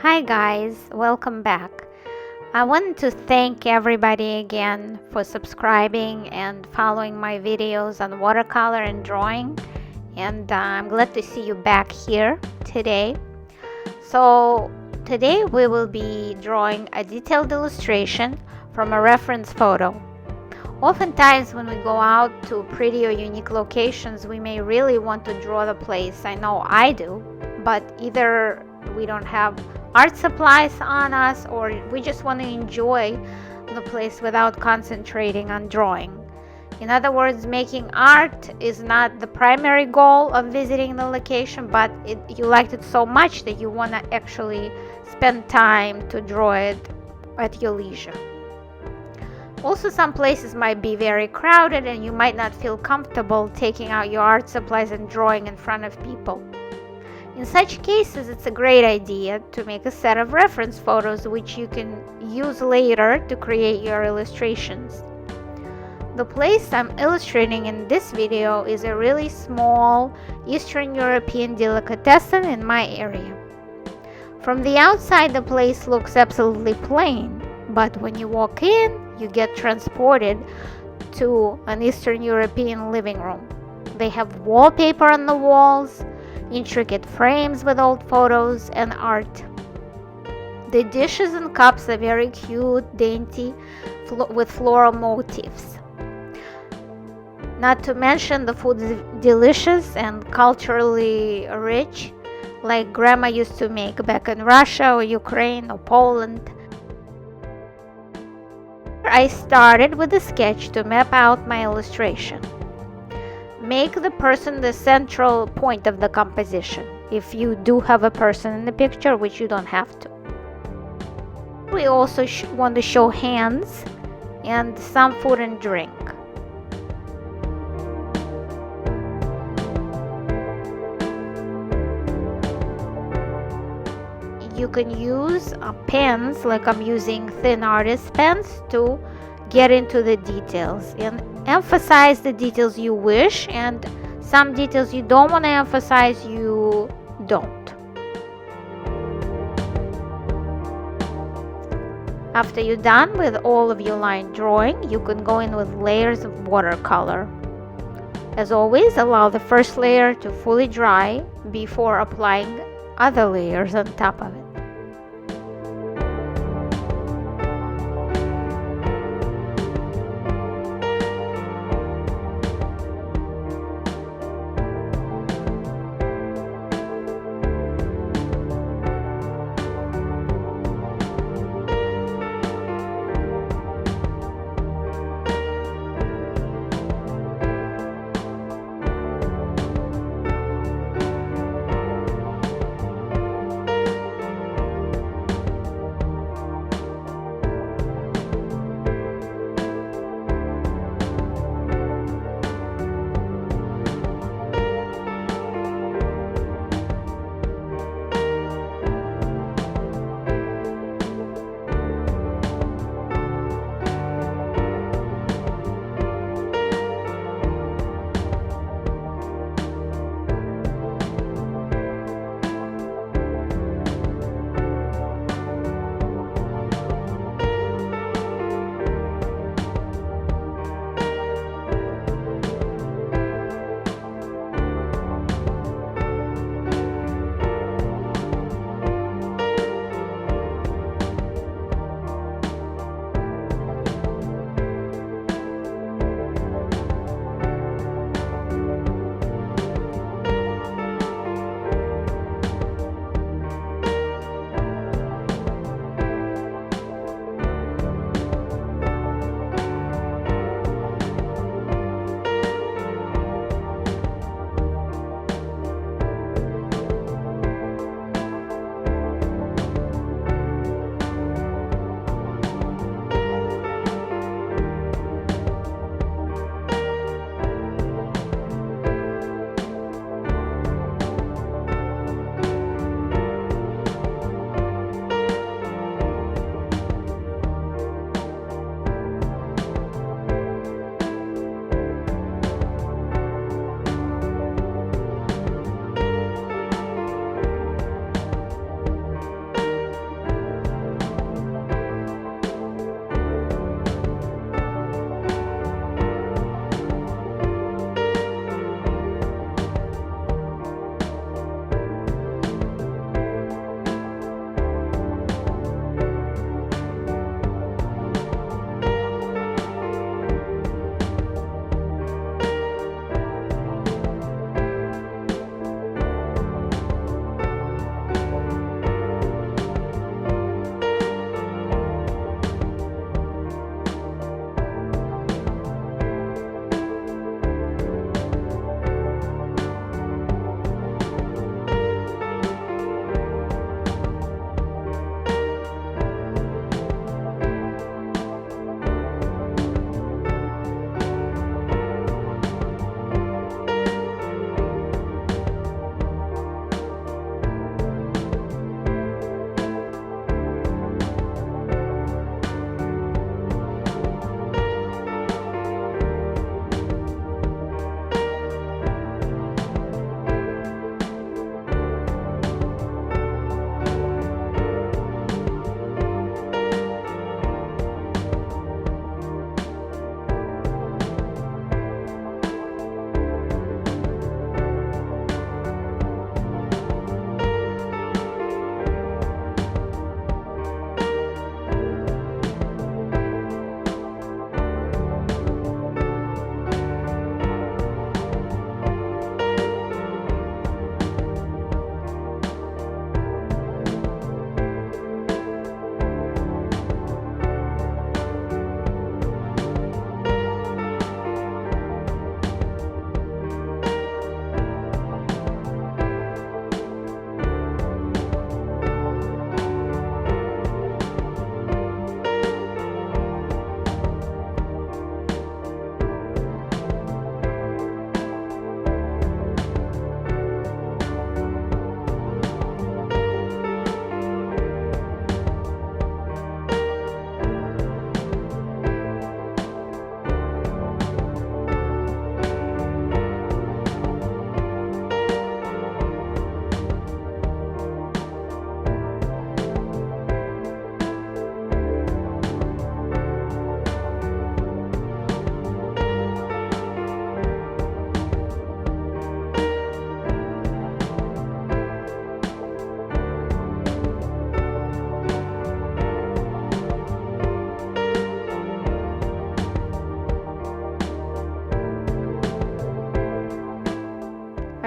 Hi guys, welcome back. I want to thank everybody again for subscribing and following my videos on watercolor and drawing, and I'm glad to see you back here today. So today we will be drawing a detailed illustration from a reference photo. Oftentimes when we go out to pretty or unique locations, we may really want to draw the place. I know I do, but either we don't have art supplies on us or we just want to enjoy the place without concentrating on drawing. In other words, making art is not the primary goal of visiting the location, but you liked it so much that you want to actually spend time to draw it at your leisure. Also, some places might be very crowded and you might not feel comfortable taking out your art supplies and drawing in front of people. In such cases, it's a great idea to make a set of reference photos which you can use later to create your illustrations. The place I'm illustrating in this video is a really small Eastern European delicatessen in my area. From the outside, the place looks absolutely plain, but when you walk in, you get transported to an Eastern European living room. They have wallpaper on the walls, intricate frames with old photos and art. The dishes and cups are very cute, dainty, with floral motifs. Not to mention the food is delicious and culturally rich, like grandma used to make back in Russia or Ukraine or Poland. I started with a sketch to map out my illustration. Make the person the central point of the composition, if you do have a person in the picture, which you don't have to. We also want to show hands and some food and drink. You can use pens, like I'm using thin artist pens, to get into the details and emphasize the details you wish, and some details you don't want to emphasize, you don't. After you're done with all of your line drawing, you can go in with layers of watercolor. As always, allow the first layer to fully dry before applying other layers on top of it.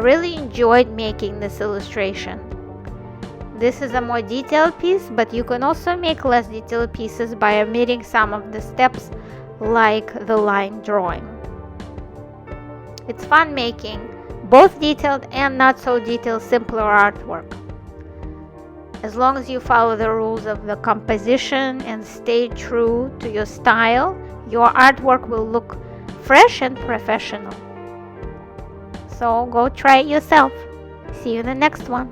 really enjoyed making this illustration. This is a more detailed piece, but you can also make less detailed pieces by omitting some of the steps, like the line drawing. It's fun making both detailed and not so detailed simpler artwork. As long as you follow the rules of the composition and stay true to your style, your artwork will look fresh and professional. So go try it yourself. See you in the next one.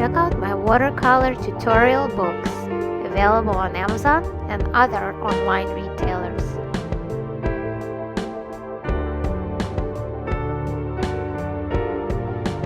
check out my watercolor tutorial books available on Amazon and other online retailers.